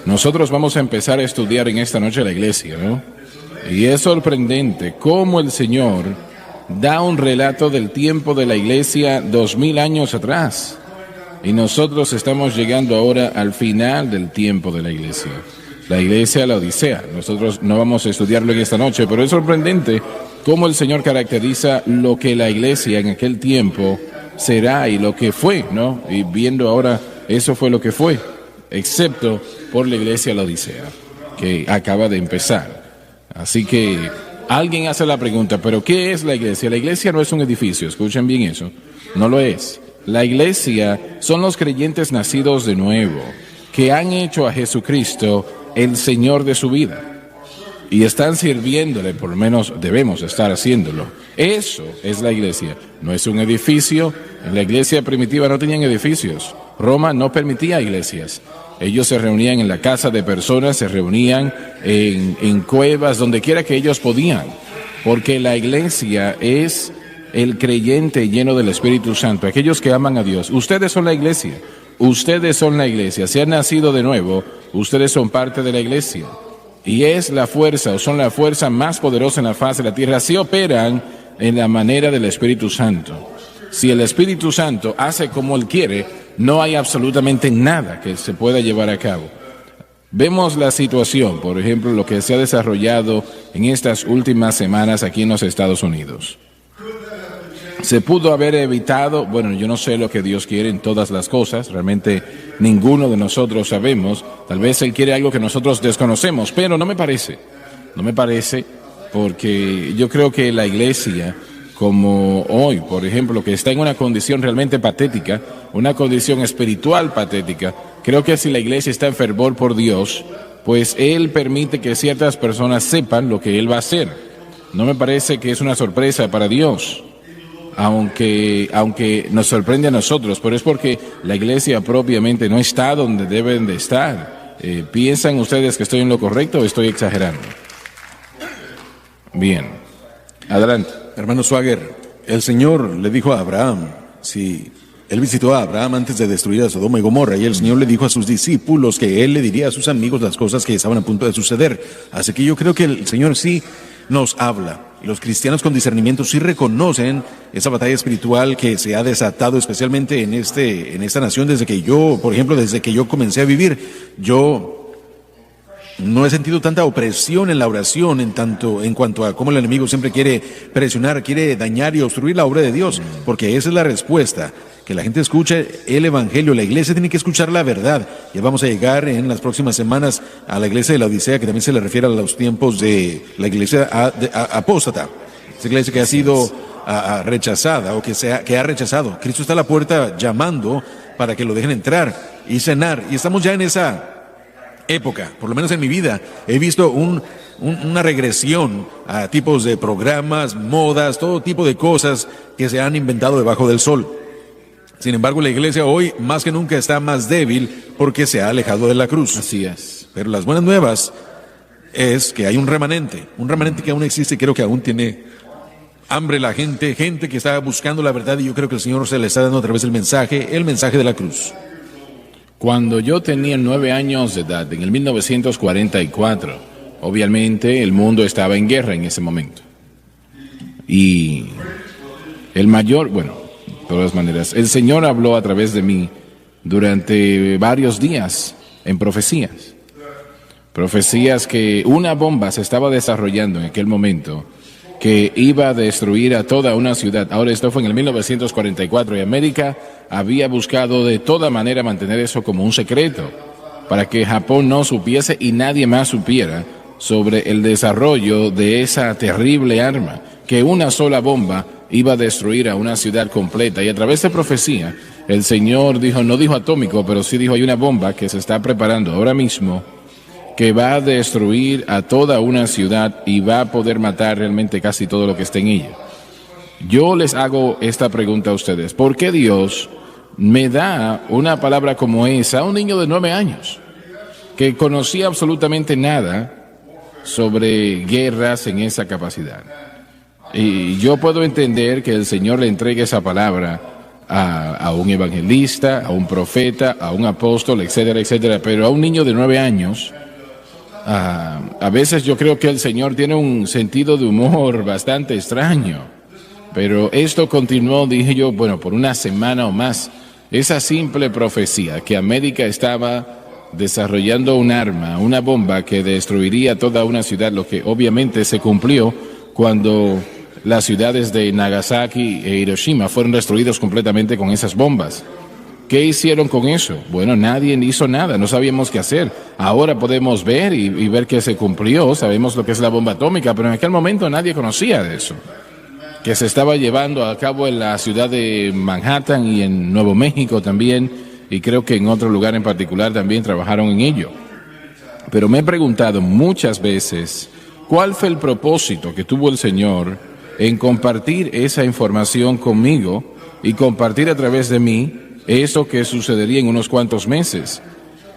Nosotros vamos a empezar a estudiar en esta noche la iglesia, ¿no? Y es sorprendente cómo el Señor da un relato del tiempo de la iglesia 2000 años atrás. Y nosotros estamos llegando ahora al final del tiempo de la iglesia la Odisea. Nosotros no vamos a estudiarlo en esta noche, pero es sorprendente cómo el Señor caracteriza lo que la iglesia en aquel tiempo será y lo que fue, ¿no? Y viendo ahora, eso fue lo que fue, excepto por la iglesia la Odisea, que acaba de empezar. Así que alguien hace la pregunta, ¿pero qué es la iglesia? La iglesia no es un edificio, escuchen bien eso, no lo es. La iglesia son los creyentes nacidos de nuevo, que han hecho a Jesucristo el Señor de su vida y están sirviéndole, por lo menos debemos estar haciéndolo. Eso es la iglesia, no es un edificio. En la iglesia primitiva no tenían edificios, Roma no permitía iglesias. Ellos se reunían en la casa de personas, se reunían en cuevas, donde quiera que ellos podían, porque la iglesia es el creyente lleno del Espíritu Santo, aquellos que aman a Dios. Ustedes son la iglesia, se han nacido de nuevo, ustedes son parte de la iglesia. Y es la fuerza, o son la fuerza más poderosa en la faz de la tierra, si operan en la manera del Espíritu Santo. Si el Espíritu Santo hace como Él quiere, no hay absolutamente nada que se pueda llevar a cabo. Vemos la situación, por ejemplo, lo que se ha desarrollado en estas últimas semanas aquí en los Estados Unidos. Se pudo haber evitado, bueno, yo no sé lo que Dios quiere en todas las cosas, realmente ninguno de nosotros sabemos, tal vez Él quiere algo que nosotros desconocemos, pero no me parece, porque yo creo que la iglesia, como hoy, por ejemplo, que está en una condición realmente patética, una condición espiritual patética, creo que si la iglesia está en fervor por Dios, pues Él permite que ciertas personas sepan lo que Él va a hacer. No me parece que es una sorpresa para Dios. Aunque nos sorprende a nosotros, pero es porque la iglesia propiamente no está donde deben de estar. ¿Piensan ustedes que estoy en lo correcto o estoy exagerando? Bien, adelante. Hermano Swagger, el Señor le dijo a Abraham, si él visitó a Abraham antes de destruir a Sodoma y Gomorra, y el Señor le dijo a sus discípulos que Él le diría a sus amigos las cosas que estaban a punto de suceder. Así que yo creo que el Señor sí nos habla. Y los cristianos con discernimiento sí reconocen esa batalla espiritual que se ha desatado especialmente en esta nación desde que yo comencé a vivir. Yo no he sentido tanta opresión en la oración en cuanto a cómo el enemigo siempre quiere presionar, quiere dañar y obstruir la obra de Dios, porque esa es la respuesta. Que la gente escuche el evangelio, la iglesia tiene que escuchar la verdad. Ya vamos a llegar en las próximas semanas a la iglesia de la Odisea, que también se le refiere a los tiempos de la iglesia apóstata, esa iglesia que ha sido rechazada o que ha rechazado. Cristo está a la puerta llamando para que lo dejen entrar y cenar, y estamos ya en esa época. Por lo menos en mi vida he visto una regresión a tipos de programas, modas, todo tipo de cosas que se han inventado debajo del sol. Sin embargo, la iglesia hoy más que nunca está más débil porque se ha alejado de la cruz. Así es. Pero las buenas nuevas es que hay un remanente que aún existe y creo que aún tiene hambre la gente que está buscando la verdad, y yo creo que el Señor se le está dando a través del mensaje de la cruz. Cuando yo tenía 9 años de edad, en el 1944, obviamente el mundo estaba en guerra en ese momento. Y el mayor, de todas maneras, el Señor habló a través de mí durante varios días en profecías. Profecías que una bomba se estaba desarrollando en aquel momento que iba a destruir a toda una ciudad. Ahora, esto fue en el 1944 y América había buscado de toda manera mantener eso como un secreto para que Japón no supiese y nadie más supiera sobre el desarrollo de esa terrible arma, que una sola bomba iba a destruir a una ciudad completa. Y a través de profecía, el Señor dijo, no dijo atómico, pero sí dijo, hay una bomba que se está preparando ahora mismo que va a destruir a toda una ciudad y va a poder matar realmente casi todo lo que esté en ella. Yo les hago esta pregunta a ustedes. ¿Por qué Dios me da una palabra como esa a un niño de 9 años que conocía absolutamente nada sobre guerras en esa capacidad? Y yo puedo entender que el Señor le entregue esa palabra a un evangelista, a un profeta, a un apóstol, etcétera, etcétera. Pero a un niño de 9 años, a veces yo creo que el Señor tiene un sentido de humor bastante extraño. Pero esto continuó, dije yo, bueno, por una semana o más. Esa simple profecía que América estaba desarrollando un arma, una bomba que destruiría toda una ciudad, lo que obviamente se cumplió cuando las ciudades de Nagasaki e Hiroshima fueron destruidas completamente con esas bombas. ¿Qué hicieron con eso? Bueno, nadie hizo nada, no sabíamos qué hacer. Ahora podemos ver y ver que se cumplió, sabemos lo que es la bomba atómica, pero en aquel momento nadie conocía de eso, que se estaba llevando a cabo en la ciudad de Manhattan y en Nuevo México también, y creo que en otro lugar en particular también trabajaron en ello. Pero me he preguntado muchas veces, ¿cuál fue el propósito que tuvo el Señor en compartir esa información conmigo y compartir a través de mí eso que sucedería en unos cuantos meses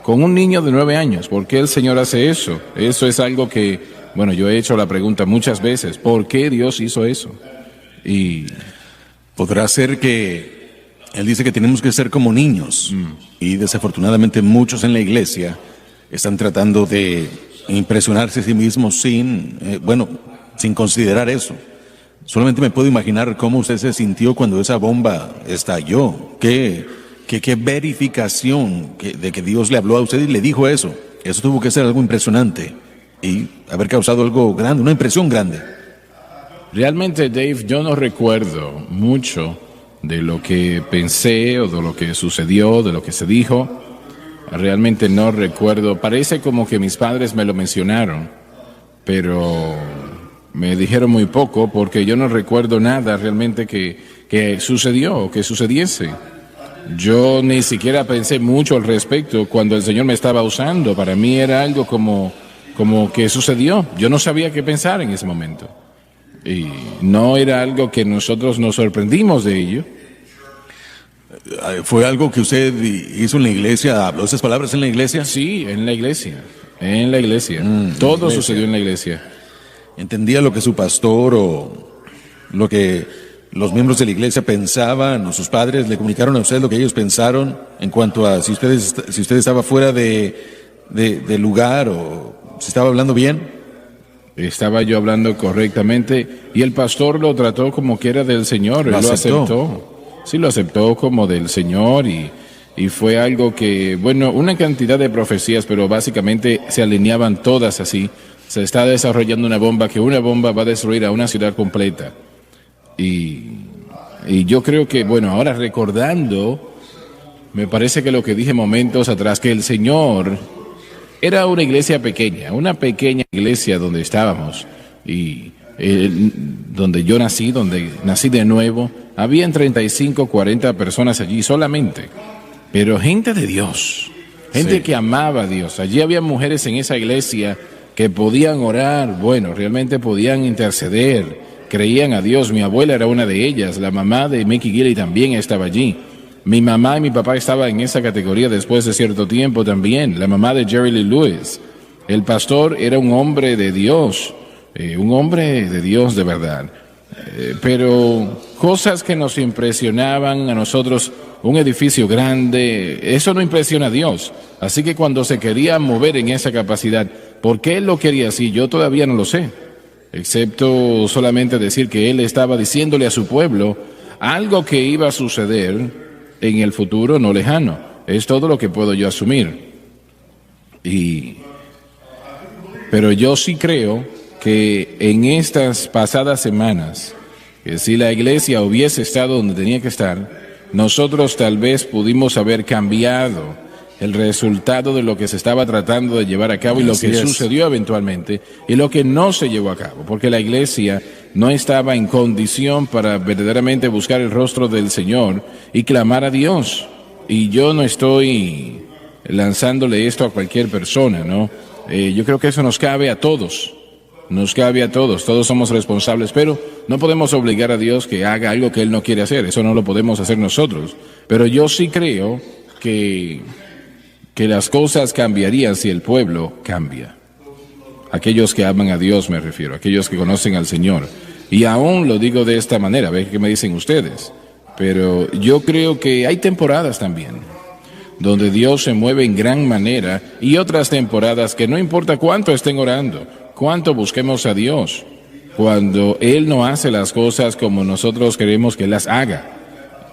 con un niño de 9 años? ¿Por qué el Señor hace eso? Eso es algo que, bueno, yo he hecho la pregunta muchas veces, ¿por qué Dios hizo eso? Y podrá ser que Él dice que tenemos que ser como niños, y desafortunadamente muchos en la iglesia están tratando de impresionarse a sí mismos sin considerar eso. Solamente me puedo imaginar cómo usted se sintió cuando esa bomba estalló. ¿Qué verificación de que Dios le habló a usted y le dijo eso? Eso tuvo que ser algo impresionante y haber causado algo grande, una impresión grande. Realmente, Dave, yo no recuerdo mucho de lo que pensé o de lo que sucedió, de lo que se dijo. Realmente no recuerdo. Parece como que mis padres me lo mencionaron, pero me dijeron muy poco porque yo no recuerdo nada realmente que sucedió o que sucediese. Yo ni siquiera pensé mucho al respecto cuando el Señor me estaba usando. Para mí era algo como que sucedió. Yo no sabía qué pensar en ese momento. Y no era algo que nosotros nos sorprendimos de ello. ¿Fue algo que usted hizo en la iglesia? ¿Habló esas palabras en la iglesia? Sí, en la iglesia. En la iglesia. Todo sucedió en la iglesia. ¿Entendía lo que su pastor o lo que los miembros de la iglesia pensaban, o sus padres le comunicaron a usted lo que ellos pensaron en cuanto a si usted estaba fuera de lugar o si estaba hablando bien? Estaba yo hablando correctamente y el pastor lo trató como que era del Señor. Él lo aceptó. Sí, lo aceptó como del Señor y fue algo que, bueno, una cantidad de profecías, pero básicamente se alineaban todas así. Se está desarrollando una bomba va a destruir a una ciudad completa. Y yo creo que, bueno, ahora recordando, me parece que lo que dije momentos atrás, que el Señor era una iglesia pequeña, una pequeña iglesia donde estábamos y donde yo nací, donde nací de nuevo. Habían 35, 40 personas allí solamente, pero gente de Dios, gente que amaba a Dios. Allí había mujeres en esa iglesia que podían orar, bueno, realmente podían interceder, creían a Dios. Mi abuela era una de ellas, la mamá de Mickey Gilley también estaba allí. Mi mamá y mi papá estaban en esa categoría después de cierto tiempo también, la mamá de Jerry Lee Lewis. El pastor era un hombre de Dios de verdad. Pero cosas que nos impresionaban a nosotros, un edificio grande, eso no impresiona a Dios. Así que cuando se quería mover en esa capacidad, ¿por qué Él lo quería así? Yo todavía no lo sé, excepto solamente decir que Él estaba diciéndole a su pueblo algo que iba a suceder en el futuro no lejano. Es todo lo que puedo yo asumir. Pero yo sí creo que en estas pasadas semanas, que si la iglesia hubiese estado donde tenía que estar, nosotros tal vez pudimos haber cambiado el resultado de lo que se estaba tratando de llevar a cabo y lo que sucedió eventualmente y lo que no se llevó a cabo, porque la iglesia no estaba en condición para verdaderamente buscar el rostro del Señor y clamar a Dios. Y yo no estoy lanzándole esto a cualquier persona, ¿no? Yo creo que eso nos cabe a todos. Nos cabe a todos, todos somos responsables, pero no podemos obligar a Dios que haga algo que Él no quiere hacer, eso no lo podemos hacer nosotros. Pero yo sí creo que las cosas cambiarían si el pueblo cambia. Aquellos que aman a Dios me refiero, aquellos que conocen al Señor. Y aún lo digo de esta manera, a ver qué me dicen ustedes. pero yo creo que hay temporadas también donde Dios se mueve en gran manera y otras temporadas que no importa cuánto estén orando, cuánto busquemos a Dios, cuando Él no hace las cosas como nosotros queremos que Él las haga.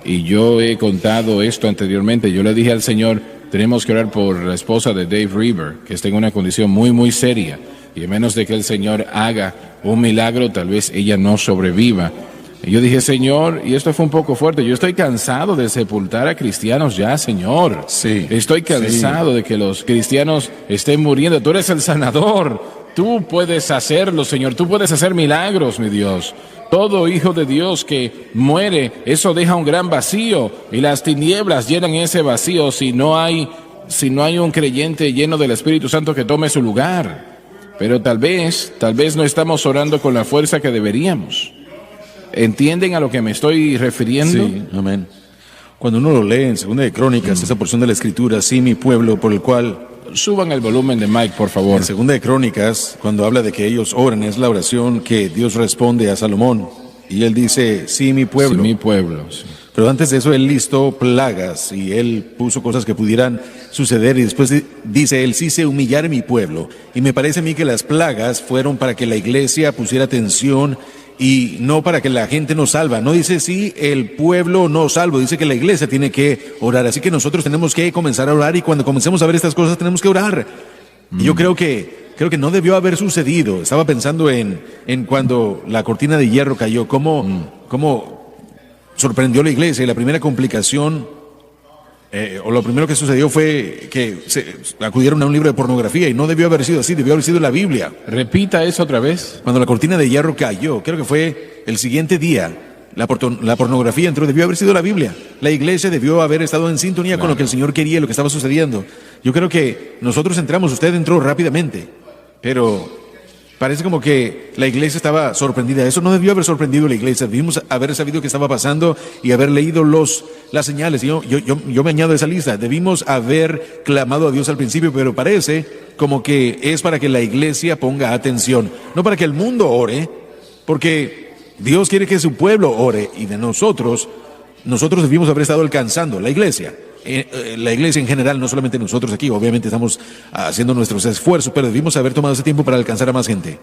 Y yo he contado esto anteriormente. Yo le dije al Señor, tenemos que orar por la esposa de Dave Reaver, que está en una condición muy, muy seria. Y a menos de que el Señor haga un milagro, tal vez ella no sobreviva. Y yo dije, Señor, y esto fue un poco fuerte, yo estoy cansado de sepultar a cristianos ya, Señor. Sí. Estoy cansado de que los cristianos estén muriendo. Tú eres el sanador. Tú puedes hacerlo, Señor. Tú puedes hacer milagros, mi Dios. Todo hijo de Dios que muere, eso deja un gran vacío y las tinieblas llenan ese vacío si no hay un creyente lleno del Espíritu Santo que tome su lugar. Pero tal vez no estamos orando con la fuerza que deberíamos. ¿Entienden a lo que me estoy refiriendo? Sí, amén. Cuando uno lo lee en Segunda de Crónicas, esa porción de la Escritura, sí, mi pueblo, por el cual... Suban el volumen de Mike, por favor. En Segunda de Crónicas, cuando habla de que ellos oran, es la oración que Dios responde a Salomón. Y él dice, sí, mi pueblo. Sí, mi pueblo. Sí. Pero antes de eso, él listó plagas y él puso cosas que pudieran suceder. Y después dice él, sí se humillara mi pueblo. Y me parece a mí que las plagas fueron para que la iglesia pusiera atención y no para que la gente nos salva. No dice sí, el pueblo no salvo, dice que la iglesia tiene que orar. Así que nosotros tenemos que comenzar a orar y cuando comencemos a ver estas cosas tenemos que orar. Y yo creo que no debió haber sucedido. Estaba pensando en cuando la cortina de hierro cayó, cómo sorprendió la iglesia y la primera complicación o lo primero que sucedió fue que acudieron a un libro de pornografía y no debió haber sido así, debió haber sido la Biblia. Repita eso otra vez. Cuando la cortina de hierro cayó, creo que fue el siguiente día, la pornografía entró, debió haber sido la Biblia. La iglesia debió haber estado en sintonía con lo que el Señor quería y lo que estaba sucediendo. Yo creo que nosotros entramos, usted entró rápidamente, pero parece como que la iglesia estaba sorprendida. Eso no debió haber sorprendido a la iglesia. Debimos haber sabido qué estaba pasando y haber leído las señales. Yo me añado a esa lista. Debimos haber clamado a Dios al principio, pero parece como que es para que la iglesia ponga atención, no para que el mundo ore, porque Dios quiere que su pueblo ore y de nosotros debimos haber estado alcanzando la iglesia. La iglesia en general, no solamente nosotros aquí, obviamente estamos haciendo nuestros esfuerzos, pero debimos haber tomado ese tiempo para alcanzar a más gente.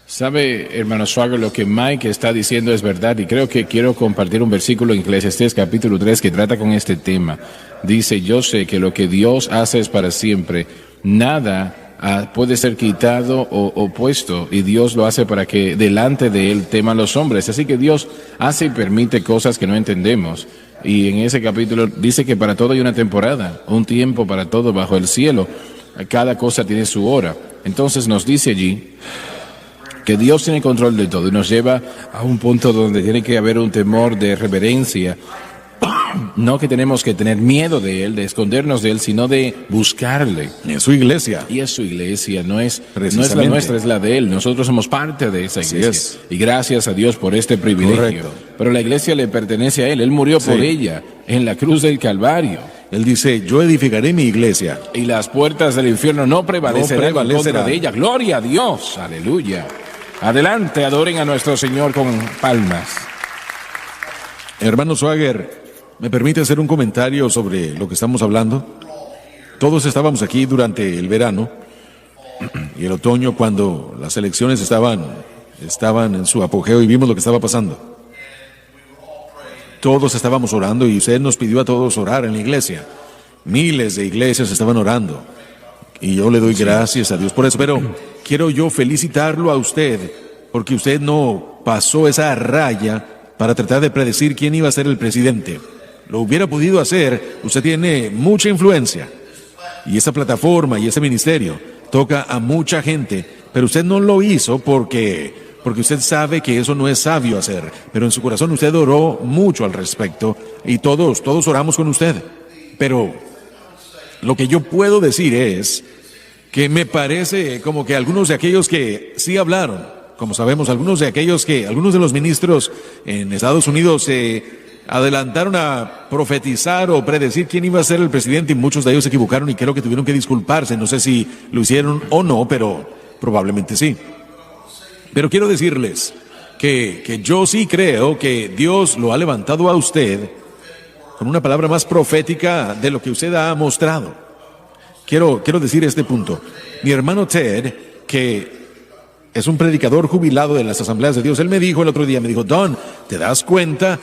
Sabe, hermano Swagger, lo que Mike está diciendo es verdad y creo que quiero compartir un versículo en Eclesiastés capítulo 3 que trata con este tema. Dice, yo sé que lo que Dios hace es para siempre, nada puede ser quitado o puesto y Dios lo hace para que delante de Él teman los hombres. Así que Dios hace y permite cosas que no entendemos. Y en ese capítulo dice que para todo hay una temporada, un tiempo para todo bajo el cielo. Cada cosa tiene su hora. Entonces nos dice allí que Dios tiene control de todo y nos lleva a un punto donde tiene que haber un temor de reverencia. No que tenemos que tener miedo de Él, de escondernos de Él, sino de buscarle. Es su iglesia. Y es su iglesia, no es la nuestra, es la de Él. Nosotros somos parte de esa iglesia. Y gracias a Dios por este privilegio. Correcto. Pero la iglesia le pertenece a Él. Él murió por ella en la cruz del Calvario. Él dice, yo edificaré mi iglesia. Y las puertas del infierno no prevalecerán en contra de ella. Gloria a Dios. Aleluya. Adelante, adoren a nuestro Señor con palmas. Hermano Swagger, ¿me permite hacer un comentario sobre lo que estamos hablando? Todos estábamos aquí durante el verano y el otoño cuando las elecciones estaban en su apogeo y vimos lo que estaba pasando. Todos estábamos orando y usted nos pidió a todos orar en la iglesia. Miles de iglesias estaban orando y yo le doy gracias a Dios por eso, pero quiero yo felicitarlo a usted porque usted no pasó esa raya para tratar de predecir quién iba a ser el presidente. Lo hubiera podido hacer, usted tiene mucha influencia y esa plataforma y ese ministerio toca a mucha gente, pero usted no lo hizo porque usted sabe que eso no es sabio hacer, pero en su corazón usted oró mucho al respecto y todos oramos con usted. Pero lo que yo puedo decir es que me parece como que algunos de aquellos que sí hablaron, como sabemos, algunos de los ministros en Estados Unidos se adelantaron a profetizar o predecir quién iba a ser el presidente y muchos de ellos se equivocaron y creo que tuvieron que disculparse. No sé si lo hicieron o no, pero probablemente sí. Pero quiero decirles que yo sí creo que Dios lo ha levantado a usted con una palabra más profética de lo que usted ha mostrado. Quiero decir este punto. Mi hermano Ted, que es un predicador jubilado de las Asambleas de Dios, él me dijo el otro día, me dijo, Don, ¿te das cuenta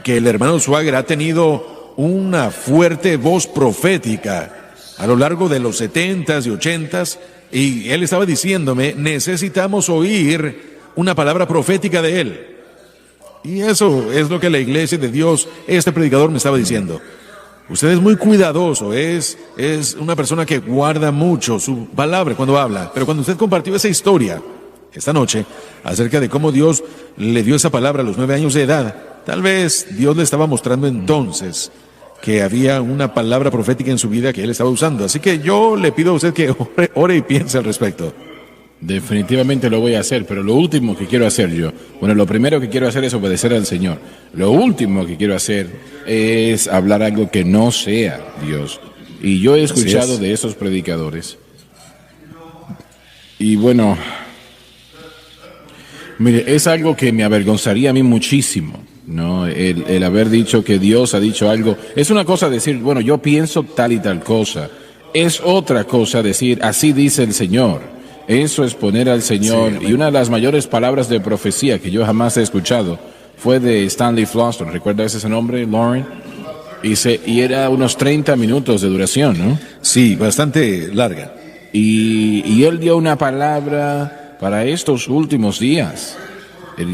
que el hermano Swagger ha tenido una fuerte voz profética a lo largo de los 70s y 80s? Y él estaba diciéndome, necesitamos oír una palabra profética de él. Y eso es lo que la iglesia de Dios, este predicador me estaba diciendo. Usted es muy cuidadoso, es una persona que guarda mucho su palabra cuando habla. Pero cuando usted compartió esa historia esta noche acerca de cómo Dios le dio esa palabra a los 9 años de edad, tal vez Dios le estaba mostrando entonces que había una palabra profética en su vida que él estaba usando. Así que yo le pido a usted que ore y piense al respecto. Definitivamente lo voy a hacer, pero lo último que quiero hacer yo, bueno, lo primero que quiero hacer es obedecer al Señor. Lo último que quiero hacer es hablar algo que no sea Dios. Y yo he escuchado de esos predicadores. Y bueno, mire, es algo que me avergonzaría a mí muchísimo, ¿no? El haber dicho que Dios ha dicho algo. Es una cosa decir, bueno, yo pienso tal y tal cosa. Es otra cosa decir, así dice el Señor. Eso es poner al Señor. Sí, y una de las mayores palabras de profecía que yo jamás he escuchado fue de Stanley Floston. ¿Recuerdas ese nombre, Lauren? Y era unos 30 minutos de duración, ¿no? Sí, bastante larga. Y él dio una palabra para estos últimos días.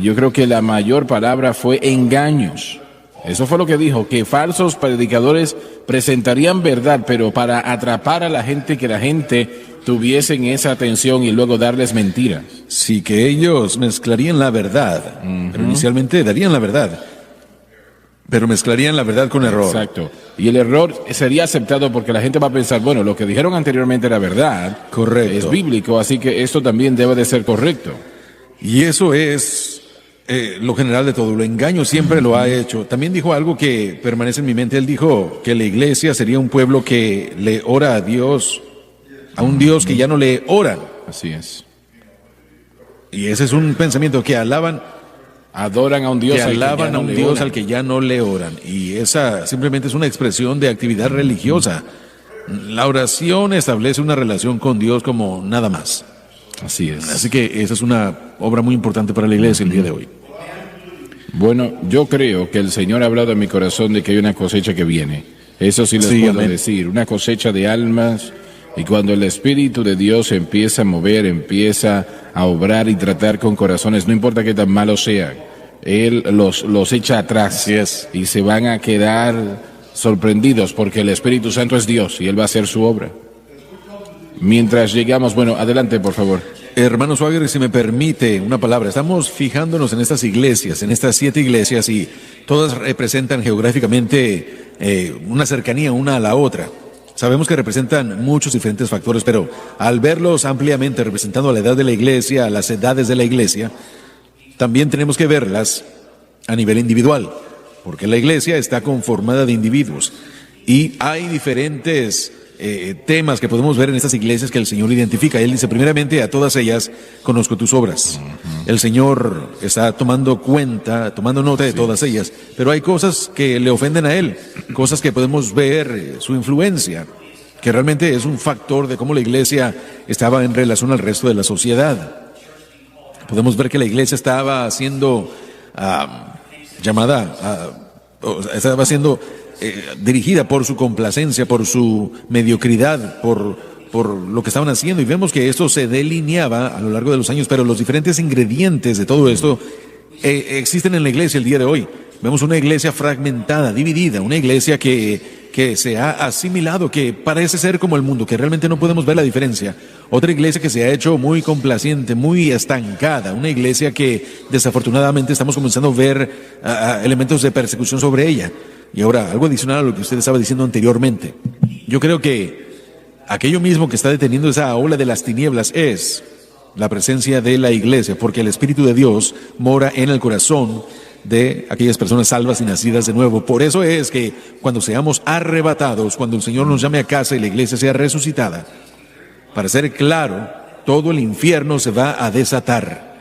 Yo creo que la mayor palabra fue engaños. Eso fue lo que dijo, que falsos predicadores presentarían verdad, pero para atrapar a la gente, que la gente tuviesen esa atención y luego darles mentiras. Sí, que ellos mezclarían la verdad, pero inicialmente darían la verdad, pero mezclarían la verdad con error. Exacto. Y el error sería aceptado porque la gente va a pensar, bueno, lo que dijeron anteriormente era verdad. Correcto. Es bíblico, así que esto también debe de ser correcto. Y eso es lo general de todo. Lo engaño siempre lo ha hecho. También dijo algo que permanece en mi mente. Él dijo que la iglesia sería un pueblo que le ora a Dios, a un Dios que ya no le oran. Así es. Y ese es un pensamiento que adoran a un Dios, que alaban a un Dios al que ya no le oran. Y esa simplemente es una expresión de actividad religiosa. La oración establece una relación con Dios como nada más. Así es. Así que esa es una obra muy importante para la iglesia el día de hoy. Bueno, yo creo que el Señor ha hablado en mi corazón de que hay una cosecha que viene. Eso sí les puedo decir, una cosecha de almas. Y cuando el Espíritu de Dios empieza a mover, empieza a obrar y tratar con corazones, no importa qué tan malos sean, Él los echa atrás. Así es. Y se van a quedar sorprendidos porque el Espíritu Santo es Dios y Él va a hacer su obra. Mientras llegamos, bueno, adelante por favor. Hermano Swagger, si me permite una palabra, estamos fijándonos en estas iglesias, en estas 7 iglesias, y todas representan geográficamente una cercanía una a la otra. Sabemos que representan muchos diferentes factores, pero al verlos ampliamente representando a la edad de la iglesia, a las edades de la iglesia, también tenemos que verlas a nivel individual, porque la iglesia está conformada de individuos y hay diferentes temas que podemos ver en estas iglesias que el Señor identifica. Él dice, primeramente, a todas ellas conozco tus obras. El Señor está tomando nota de todas ellas, pero hay cosas que le ofenden a Él, cosas que podemos ver su influencia, que realmente es un factor de cómo la iglesia estaba en relación al resto de la sociedad. Podemos ver que la iglesia estaba siendo estaba siendo dirigida por su complacencia, por su mediocridad, por lo que estaban haciendo, y vemos que esto se delineaba a lo largo de los años, pero los diferentes ingredientes de todo esto existen en la iglesia el día de hoy. Vemos una iglesia fragmentada, dividida, una iglesia que se ha asimilado, que parece ser como el mundo, que realmente no podemos ver la diferencia. Otra iglesia que se ha hecho muy complaciente, muy estancada, una iglesia que desafortunadamente estamos comenzando a ver elementos de persecución sobre ella. Y ahora, algo adicional a lo que usted estaba diciendo anteriormente. Yo creo que aquello mismo que está deteniendo esa ola de las tinieblas es la presencia de la iglesia, porque el Espíritu de Dios mora en el corazón de aquellas personas salvas y nacidas de nuevo. Por eso es que cuando seamos arrebatados, cuando el Señor nos llame a casa y la iglesia sea resucitada, para ser claro, todo el infierno se va a desatar.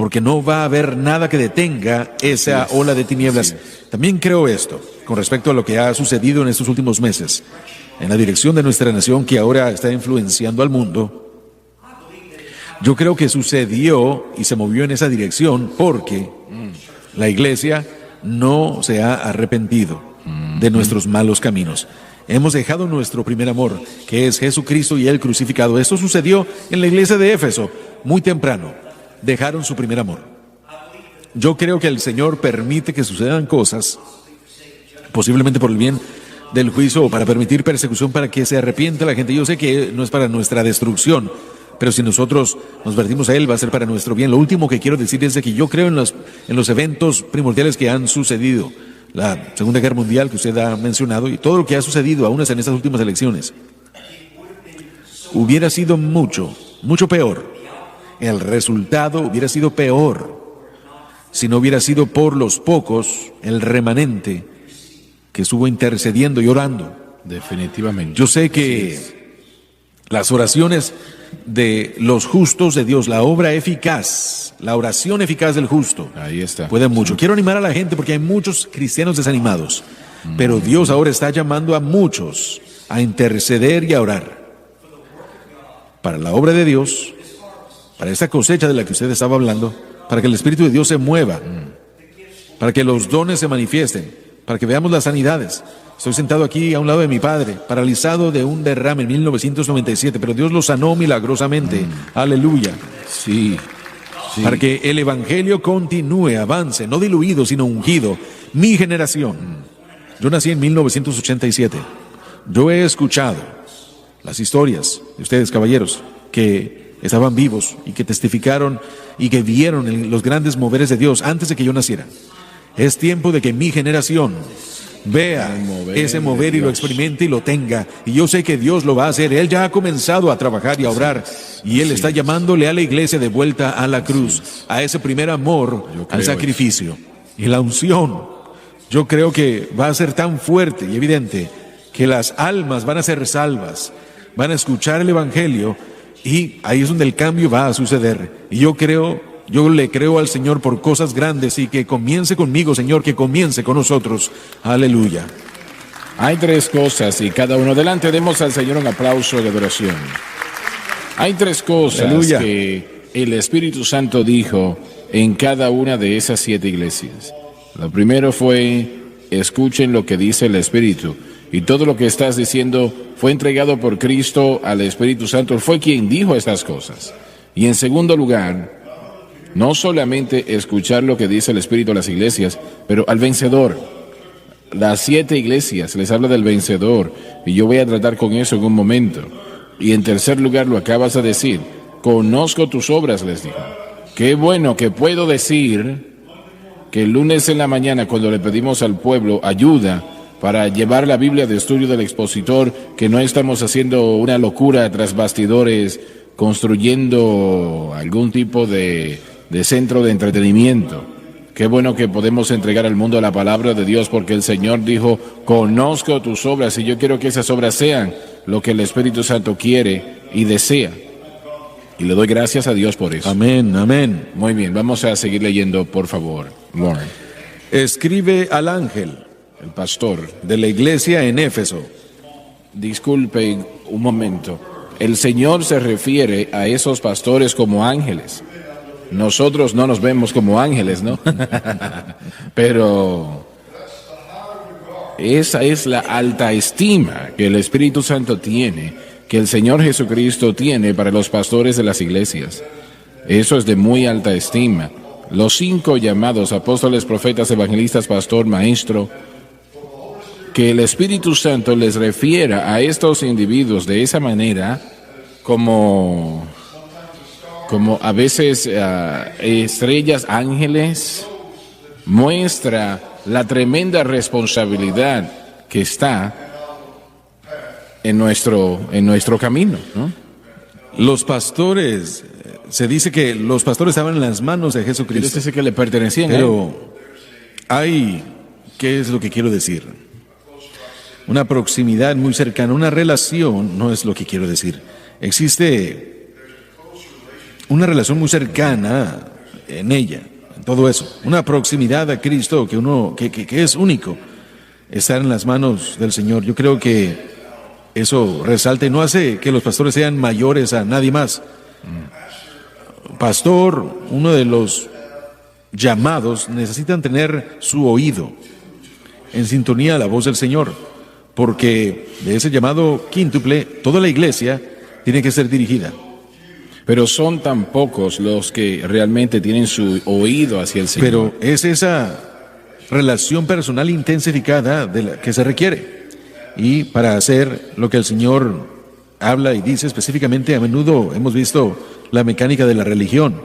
porque no va a haber nada que detenga esa ola de tinieblas. También creo esto, con respecto a lo que ha sucedido en estos últimos meses, en la dirección de nuestra nación que ahora está influenciando al mundo. Yo creo que sucedió y se movió en esa dirección porque la iglesia no se ha arrepentido de nuestros malos caminos. Hemos dejado nuestro primer amor, que es Jesucristo y Él crucificado. Esto sucedió en la iglesia de Éfeso, muy temprano. Dejaron su primer amor. Yo creo que el Señor permite que sucedan cosas, posiblemente por el bien del juicio o para permitir persecución, para que se arrepienta la gente. Yo sé que no es para nuestra destrucción, pero si nosotros nos vertimos a Él, va a ser para nuestro bien. Lo último que quiero decir es de que yo creo en los eventos primordiales que han sucedido. La Segunda Guerra Mundial que usted ha mencionado y todo lo que ha sucedido aún en estas últimas elecciones. Hubiera sido mucho peor. El resultado hubiera sido peor si no hubiera sido por los pocos, el remanente, que estuvo intercediendo y orando. Definitivamente. Yo sé que las oraciones de los justos de Dios, la obra eficaz, la oración eficaz del justo, ahí está, puede mucho. Quiero animar a la gente porque hay muchos cristianos desanimados, pero Dios ahora está llamando a muchos a interceder y a orar para la obra de Dios, para esta cosecha de la que usted estaba hablando, para que el Espíritu de Dios se mueva, para que los dones se manifiesten, para que veamos las sanidades. Estoy sentado aquí a un lado de mi padre, paralizado de un derrame en 1997, pero Dios lo sanó milagrosamente. Aleluya. Sí. Para que el Evangelio continúe, avance, no diluido, sino ungido. Mi generación. Yo nací en 1987. Yo he escuchado las historias de ustedes, caballeros, que estaban vivos y que testificaron y que vieron los grandes moveres de Dios antes de que yo naciera. Es tiempo de que mi generación vea ese mover y lo experimente y lo tenga. Y yo sé que Dios lo va a hacer. Él ya ha comenzado a trabajar y a obrar. Y Él está llamándole a la iglesia de vuelta a la cruz, a ese primer amor, al sacrificio. Y la unción, yo creo que va a ser tan fuerte y evidente que las almas van a ser salvas, van a escuchar el Evangelio y ahí es donde el cambio va a suceder. Y yo le creo al Señor por cosas grandes y que comience conmigo, Señor, que comience con nosotros. Aleluya. Hay tres cosas y cada uno. Adelante, demos al Señor un aplauso de adoración. Hay tres cosas Aleluya. que el Espíritu Santo dijo en cada una de esas 7 iglesias. Lo primero fue, escuchen lo que dice el Espíritu. Y todo lo que estás diciendo fue entregado por Cristo al Espíritu Santo. Fue quien dijo estas cosas. Y en segundo lugar, no solamente escuchar lo que dice el Espíritu a las iglesias, pero al vencedor. Las 7 iglesias les habla del vencedor, y yo voy a tratar con eso en un momento. Y en tercer lugar, lo acabas de decir, conozco tus obras, les dijo. Qué bueno que puedo decir que el lunes en la mañana, cuando le pedimos al pueblo ayuda para llevar la Biblia de estudio del expositor, que no estamos haciendo una locura tras bastidores, construyendo algún tipo de centro de entretenimiento. Qué bueno que podemos entregar al mundo la palabra de Dios, porque el Señor dijo, conozco tus obras, y yo quiero que esas obras sean lo que el Espíritu Santo quiere y desea. Y le doy gracias a Dios por eso. Amén, amén. Muy bien, vamos a seguir leyendo, por favor. Warren. Escribe al ángel, El pastor. de la iglesia en Éfeso. Disculpen un momento. El Señor se refiere a esos pastores como ángeles. Nosotros no nos vemos como ángeles, ¿no? Pero esa es la alta estima que el Espíritu Santo tiene, que el Señor Jesucristo tiene para los pastores de las iglesias. Eso es de muy alta estima. Los 5 llamados apóstoles, profetas, evangelistas, pastor, maestro, que el Espíritu Santo les refiera a estos individuos de esa manera, como a veces estrellas, ángeles, muestra la tremenda responsabilidad que está en nuestro camino, ¿no? Los pastores, se dice que los pastores estaban en las manos de Jesucristo. Dice que le pertenecían a él. Pero ¿qué es lo que quiero decir? Una proximidad muy cercana, una relación, no es lo que quiero decir. Existe una relación muy cercana en ella, en todo eso. Una proximidad a Cristo que es único. Estar en las manos del Señor. Yo creo que eso resalta y no hace que los pastores sean mayores a nadie más. Pastor, uno de los llamados, necesitan tener su oído en sintonía a la voz del Señor, porque de ese llamado quíntuple, toda la iglesia tiene que ser dirigida. Pero son tan pocos los que realmente tienen su oído hacia el Señor. Pero es esa relación personal intensificada de la que se requiere. Y para hacer lo que el Señor habla y dice específicamente, a menudo hemos visto la mecánica de la religión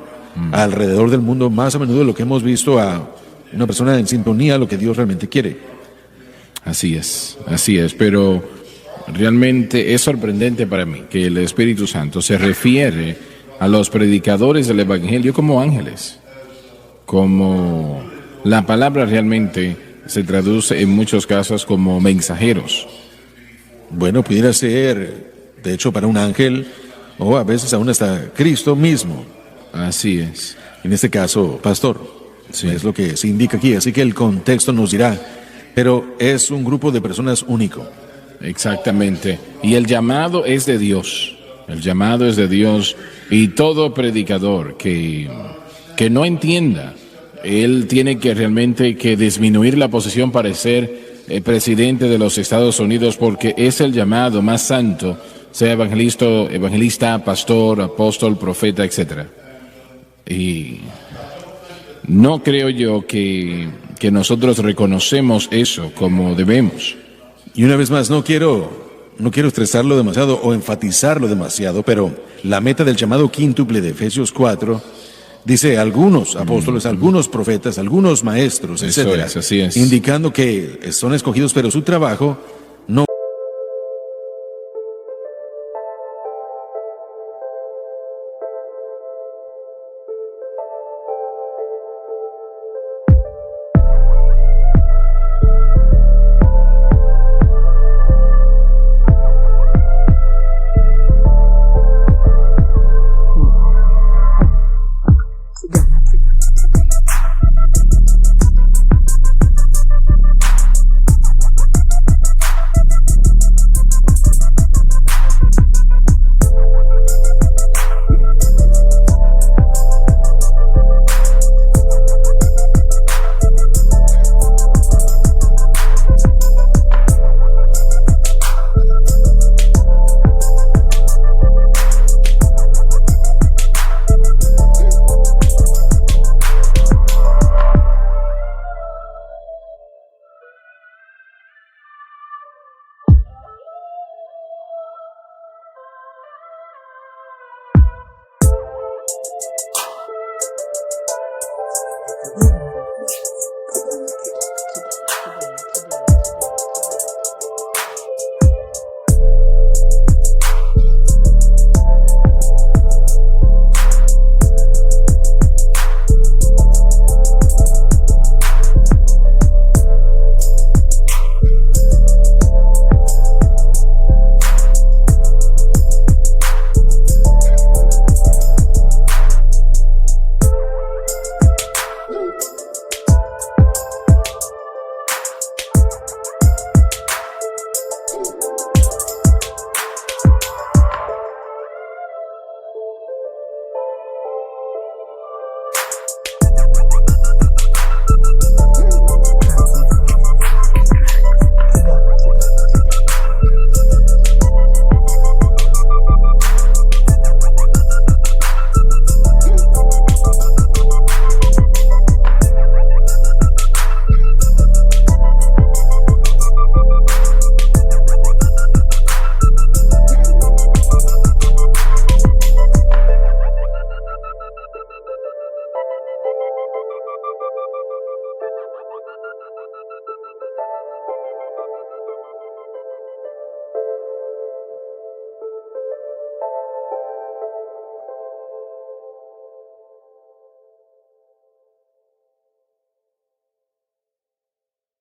alrededor del mundo, más a menudo de lo que hemos visto a una persona en sintonía a lo que Dios realmente quiere. Así es, pero realmente es sorprendente para mí que el Espíritu Santo se refiere a los predicadores del Evangelio como ángeles, como la palabra realmente se traduce en muchos casos como mensajeros. Bueno, pudiera ser, de hecho, para un ángel, o a veces aún hasta Cristo mismo. Así es. En este caso, pastor, Sí. es lo que se indica aquí, así que el contexto nos dirá, pero es un grupo de personas único. Exactamente. Y el llamado es de Dios. El llamado es de Dios, y todo predicador que no entienda, él tiene que realmente que disminuir la posición para ser presidente de los Estados Unidos, porque es el llamado más santo, sea evangelista, pastor, apóstol, profeta, etcétera. Y no creo yo que nosotros reconocemos eso como debemos. Y una vez más, no quiero estresarlo demasiado o enfatizarlo demasiado, pero la meta del llamado quíntuple de Efesios 4 dice algunos apóstoles, algunos profetas, algunos maestros, Eso etcétera, es, así es. indicando que son escogidos, pero su trabajo no.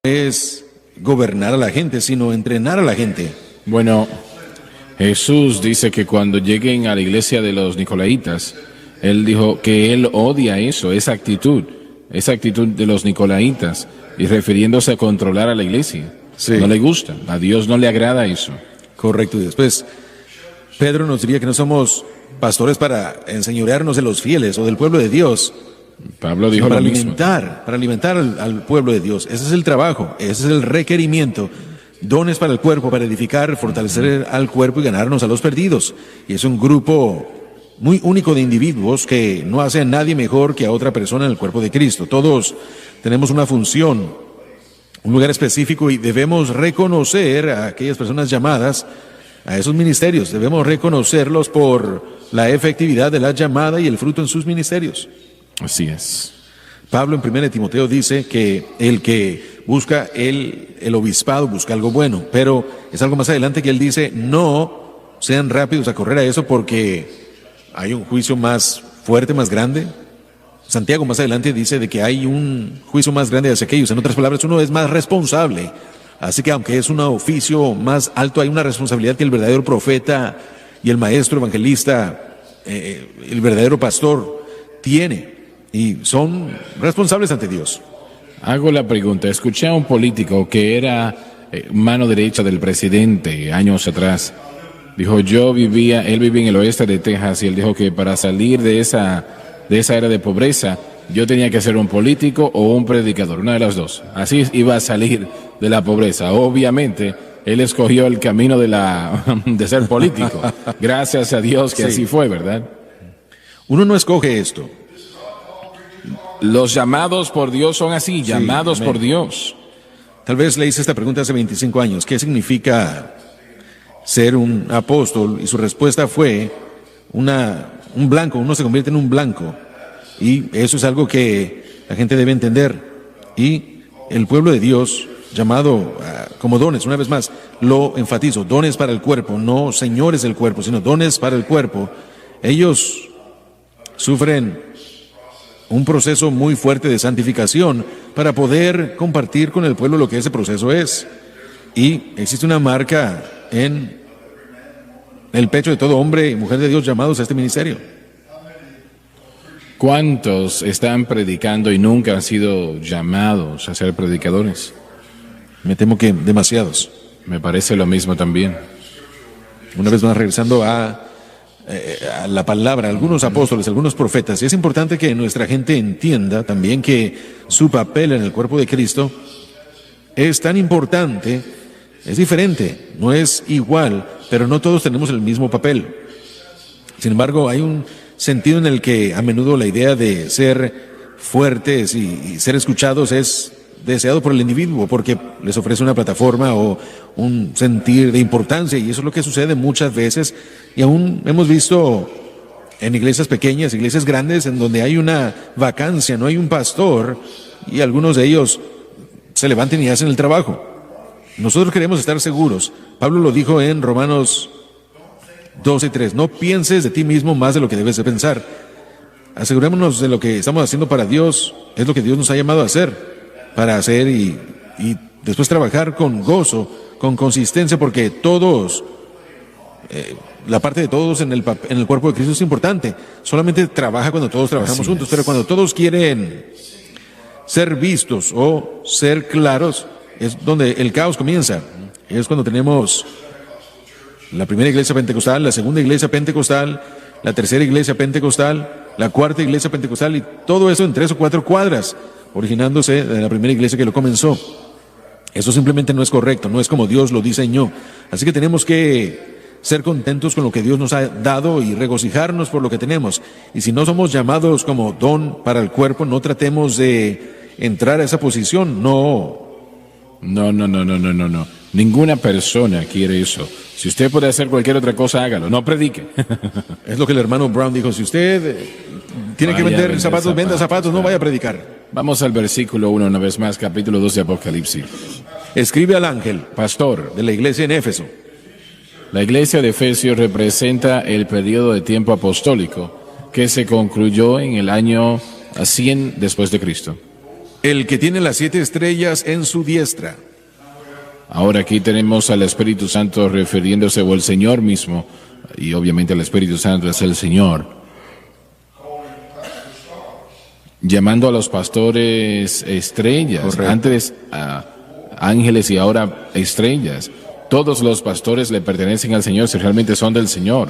Es gobernar a la gente, sino entrenar a la gente. Bueno, Jesús dice que cuando lleguen a la iglesia de los Nicolaitas, Él dijo que él odia eso, esa actitud de los nicolaitas, y refiriéndose a controlar a la iglesia. Sí. No le gusta, a Dios no le agrada eso. Correcto. Y después, Pedro nos diría que no somos pastores para enseñorearnos de los fieles o del pueblo de Dios, Pablo dijo para lo mismo. alimentar al pueblo de Dios. Ese es el trabajo, ese es el requerimiento. Dones para el cuerpo, para edificar, fortalecer al cuerpo y ganarnos a los perdidos. Y es un grupo muy único de individuos que no hace a nadie mejor que a otra persona en el cuerpo de Cristo. Todos tenemos una función, un lugar específico, y debemos reconocer a aquellas personas llamadas a esos ministerios. Debemos reconocerlos por la efectividad de la llamada y el fruto en sus ministerios. Así es. Pablo en 1 Timoteo dice que el que busca el obispado busca algo bueno, pero es algo más adelante que él dice: no sean rápidos a correr a eso porque hay un juicio más fuerte, más grande. Santiago más adelante dice de que hay un juicio más grande hacia aquellos. En otras palabras, uno es más responsable. Así que aunque es un oficio más alto, hay una responsabilidad que el verdadero profeta y el maestro evangelista, el verdadero pastor, tiene. Y son responsables ante Dios. Hago la pregunta, escuché a un político que era mano derecha del presidente años atrás. Dijo, él vivía en el oeste de Texas, y él dijo que para salir de esa era de pobreza, yo tenía que ser un político o un predicador, una de las dos. Así iba a salir de la pobreza. Obviamente, él escogió el camino de ser político. Gracias a Dios que Sí. así fue, ¿verdad? Uno no escoge esto. Los llamados por Dios son así, llamados amén. por Dios. Tal vez le hice esta pregunta hace 25 años. ¿Qué significa ser un apóstol? Y su respuesta fue un blanco. Uno se convierte en un blanco. Y eso es algo que la gente debe entender. Y el pueblo de Dios, llamado como dones, una vez más, lo enfatizo, dones para el cuerpo, no señores del cuerpo, sino dones para el cuerpo. Ellos sufren un proceso muy fuerte de santificación para poder compartir con el pueblo lo que ese proceso es. Y existe una marca en el pecho de todo hombre y mujer de Dios llamados a este ministerio. ¿Cuántos están predicando y nunca han sido llamados a ser predicadores? Me temo que demasiados. Me parece lo mismo también. Una vez más, regresando a la palabra, algunos apóstoles, algunos profetas, y es importante que nuestra gente entienda también que su papel en el cuerpo de Cristo es tan importante, es diferente, no es igual, pero no todos tenemos el mismo papel. Sin embargo, hay un sentido en el que a menudo la idea de ser fuertes y ser escuchados es deseado por el individuo porque les ofrece una plataforma o un sentir de importancia, y eso es lo que sucede muchas veces, y aún hemos visto en iglesias pequeñas, iglesias grandes, en donde hay una vacancia, no hay un pastor, y algunos de ellos se levantan y hacen el trabajo. Nosotros queremos estar seguros. Pablo lo dijo en Romanos 12:3, no pienses de ti mismo más de lo que debes de pensar. Asegurémonos de lo que estamos haciendo para Dios, es lo que Dios nos ha llamado a hacer, para hacer y después trabajar con gozo, con consistencia, porque todos, la parte de todos en el cuerpo de Cristo es importante. Solamente trabaja cuando todos trabajamos Así juntos, es. pero cuando todos quieren ser vistos o ser claros, es donde el caos comienza. Es cuando tenemos la primera iglesia pentecostal, la segunda iglesia pentecostal, la tercera iglesia pentecostal, la cuarta iglesia pentecostal, y todo eso en 3 o 4 cuadras, originándose de la primera iglesia que lo comenzó. Eso simplemente no es correcto, no es como Dios lo diseñó. Así que tenemos que ser contentos con lo que Dios nos ha dado y regocijarnos por lo que tenemos. Y si no somos llamados como don para el cuerpo, no tratemos de entrar a esa posición. No. Ninguna persona quiere eso. Si usted puede hacer cualquier otra cosa, hágalo, no predique. Es lo que el hermano Brown dijo: si usted tiene Vaya que a vender vender zapatos, venda zapatos, no claro. vaya a predicar. Vamos al versículo 1 una vez más, capítulo 2 de Apocalipsis. Escribe al ángel Pastor, de la iglesia en Éfeso. la iglesia de Efesios representa el periodo de tiempo apostólico que se concluyó en el año 100 después de Cristo. El que tiene las 7 estrellas en su diestra. Ahora aquí tenemos al Espíritu Santo refiriéndose o el Señor mismo, y obviamente el Espíritu Santo es el Señor. llamando a los pastores estrellas, Correcto. antes ángeles y ahora estrellas. Todos los pastores le pertenecen al Señor si realmente son del Señor.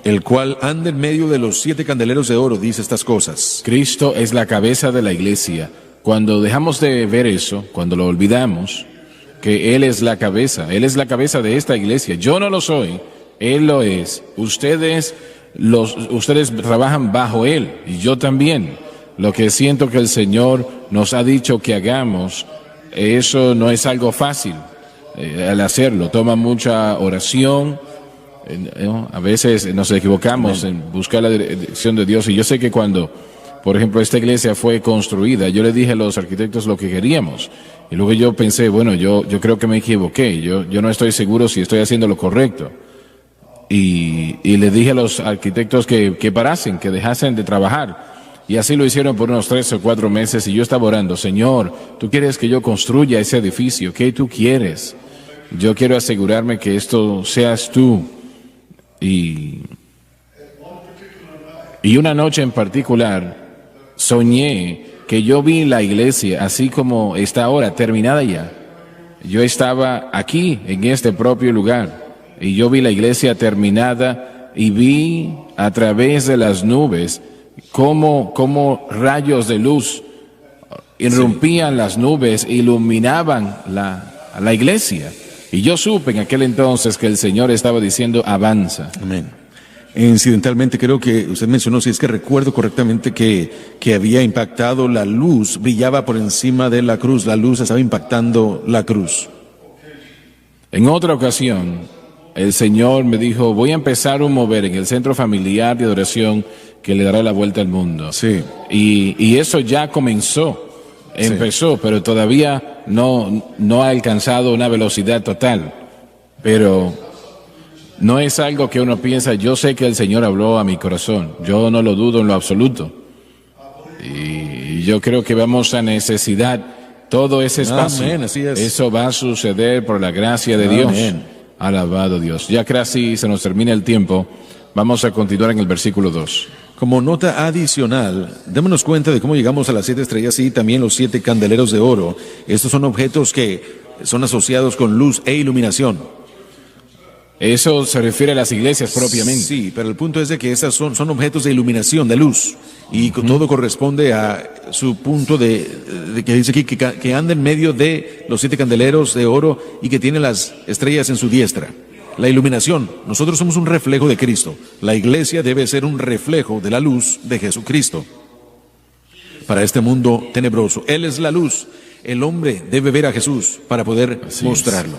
El cual anda en medio de los 7 candeleros de oro, dice estas cosas. Cristo es la cabeza de la iglesia. Cuando dejamos de ver eso, cuando lo olvidamos, que Él es la cabeza de esta iglesia. Yo no lo soy, Él lo es. Ustedes trabajan bajo Él y yo también. Lo que siento que el Señor nos ha dicho que hagamos, eso no es algo fácil al hacerlo. Toma mucha oración. A veces nos equivocamos en buscar la dirección de Dios. Y yo sé que cuando, por ejemplo, esta iglesia fue construida, yo le dije a los arquitectos lo que queríamos. Y luego yo pensé, bueno, yo creo que me equivoqué. Yo no estoy seguro si estoy haciendo lo correcto. Y le dije a los arquitectos que parasen, que dejasen de trabajar. Y así lo hicieron por unos 3 o 4 meses. Y yo estaba orando, Señor, tú quieres que yo construya ese edificio. ¿Qué tú quieres? Yo quiero asegurarme que esto seas tú. Y una noche en particular soñé que yo vi la iglesia así como está ahora, terminada ya. Yo estaba aquí, en este propio lugar, y yo vi la iglesia terminada y vi a través de las nubes cómo rayos de luz irrumpían las nubes, iluminaban la iglesia. Y yo supe en aquel entonces que el Señor estaba diciendo, avanza. Amén. Incidentalmente creo que usted mencionó, si es que recuerdo correctamente, que había impactado la luz, brillaba por encima de la cruz, la luz estaba impactando la cruz. En otra ocasión, el Señor me dijo, voy a empezar un mover en el centro familiar de adoración que le dará la vuelta al mundo. Sí. Y eso ya empezó, pero todavía no ha alcanzado una velocidad total. Pero no es algo que uno piensa, yo sé que el Señor habló a mi corazón, yo no lo dudo en lo absoluto. Y yo creo que vamos a necesitar todo ese espacio. Amén, así es. Eso va a suceder por la gracia de Amén. Dios. Alabado Dios. Ya casi se nos termina el tiempo, vamos a continuar en el versículo 2. Como nota adicional, démonos cuenta de cómo llegamos a las 7 estrellas y también los 7 candeleros de oro. Estos son objetos que son asociados con luz e iluminación. Eso se refiere a las iglesias propiamente. Sí, pero el punto es de que estas son objetos de iluminación, de luz. Y todo corresponde a su punto de que dice aquí que anda en medio de los 7 candeleros de oro y que tiene las estrellas en su diestra. La iluminación, nosotros somos un reflejo de Cristo. La iglesia debe ser un reflejo de la luz de Jesucristo para este mundo tenebroso. Él es la luz. El hombre debe ver a Jesús para poder mostrarlo.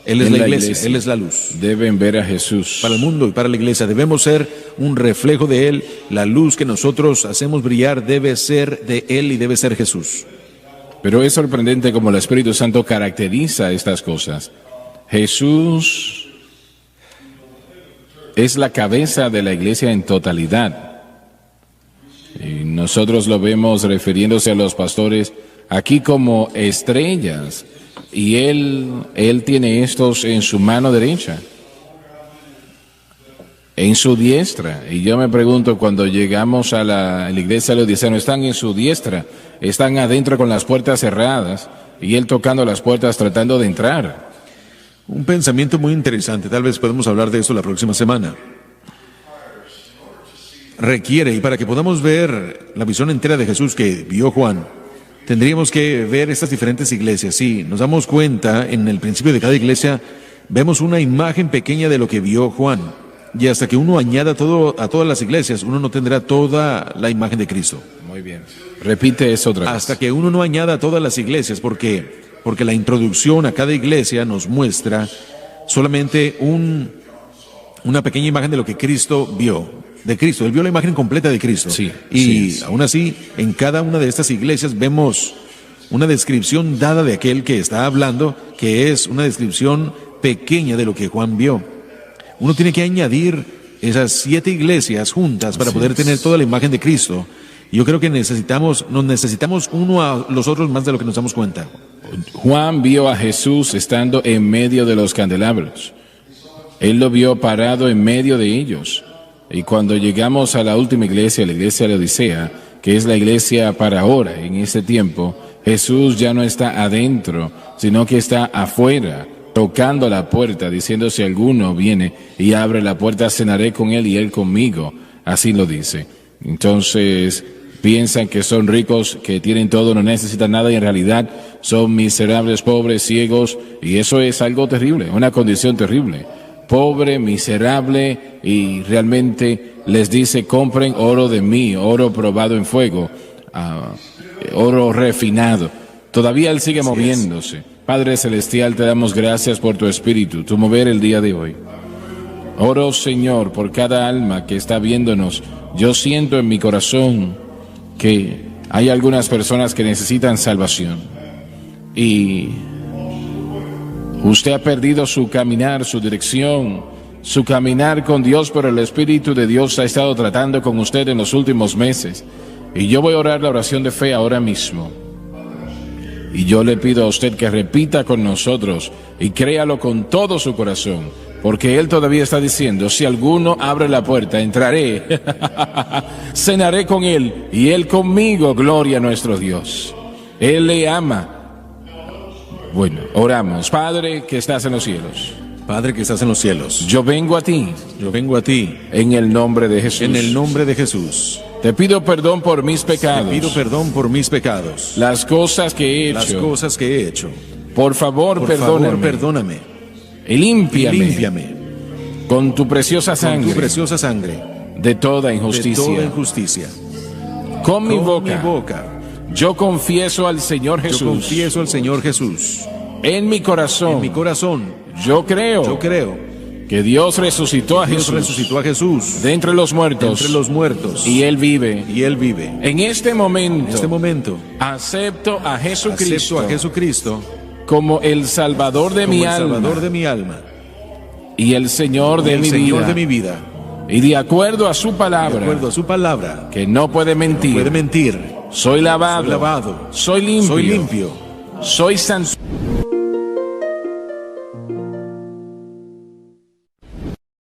Él es la iglesia, Él es la luz. Deben ver a Jesús. Para el mundo y para la iglesia debemos ser un reflejo de Él. La luz que nosotros hacemos brillar debe ser de Él y debe ser Jesús. Pero es sorprendente cómo el Espíritu Santo caracteriza estas cosas. Jesús es la cabeza de la iglesia en totalidad. Y nosotros lo vemos refiriéndose a los pastores aquí como estrellas. Y él tiene estos en su mano derecha, en su diestra. Y yo me pregunto, cuando llegamos a la iglesia de Laodicea, no están en su diestra, están adentro con las puertas cerradas y él tocando las puertas tratando de entrar. Un pensamiento muy interesante, tal vez podemos hablar de esto la próxima semana. Requiere, y para que podamos ver la visión entera de Jesús que vio Juan, tendríamos que ver estas diferentes iglesias. Sí, nos damos cuenta, en el principio de cada iglesia, vemos una imagen pequeña de lo que vio Juan. Y hasta que uno añada todo a todas las iglesias, uno no tendrá toda la imagen de Cristo. Muy bien. Repite eso otra vez. Hasta que uno no añada a todas las iglesias, porque la introducción a cada iglesia nos muestra solamente una pequeña imagen de lo que Cristo vio, de Cristo. Él vio la imagen completa de Cristo. Sí, y sí. aún así, en cada una de estas iglesias vemos una descripción dada de aquel que está hablando, que es una descripción pequeña de lo que Juan vio. Uno tiene que añadir esas 7 iglesias juntas para poder tener toda la imagen de Cristo. Y yo creo que nos necesitamos uno a los otros más de lo que nos damos cuenta. Juan vio a Jesús estando en medio de los candelabros. Él lo vio parado en medio de ellos. Y cuando llegamos a la última iglesia, la iglesia de Laodicea, que es la iglesia para ahora, en este tiempo, Jesús ya no está adentro, sino que está afuera, tocando la puerta, diciendo: si alguno viene y abre la puerta, cenaré con él y él conmigo. Así lo dice. Entonces, piensan que son ricos, que tienen todo, no necesitan nada, y en realidad son miserables, pobres, ciegos, y eso es algo terrible, una condición terrible. Pobre, miserable, y realmente les dice: compren oro de mí, oro probado en fuego, oro refinado. Todavía Él sigue moviéndose. Padre Celestial, te damos gracias por tu Espíritu, tu mover el día de hoy. Oro, Señor, por cada alma que está viéndonos. Yo siento en mi corazón que hay algunas personas que necesitan salvación. Y usted ha perdido su caminar, su dirección, su caminar con Dios, pero el Espíritu de Dios ha estado tratando con usted en los últimos meses. Y yo voy a orar la oración de fe ahora mismo. Y yo le pido a usted que repita con nosotros y créalo con todo su corazón, porque Él todavía está diciendo: si alguno abre la puerta, entraré, cenaré con Él y Él conmigo. Gloria a nuestro Dios. Él le ama. Bueno, oramos. Padre que estás en los cielos. Padre que estás en los cielos. Yo vengo a ti. Yo vengo a ti. En el nombre de Jesús. En el nombre de Jesús. Te pido perdón por mis pecados. Te pido perdón por mis pecados. Las cosas que he hecho. Las cosas que he hecho. Por favor, perdóname. Y límpiame. Límpiame. Con tu preciosa sangre. Con tu preciosa sangre. De toda injusticia. De toda injusticia. Con mi boca. Yo confieso al Señor Jesús. Yo confieso al Señor Jesús. En mi corazón. En mi corazón. Yo creo que Dios resucitó a Jesús de entre los muertos. Y Él vive. En este momento, acepto a Jesucristo como el Salvador de mi alma y el Señor de mi vida. Y de acuerdo a su palabra, que no puede mentir, soy lavado, soy limpio, soy santo.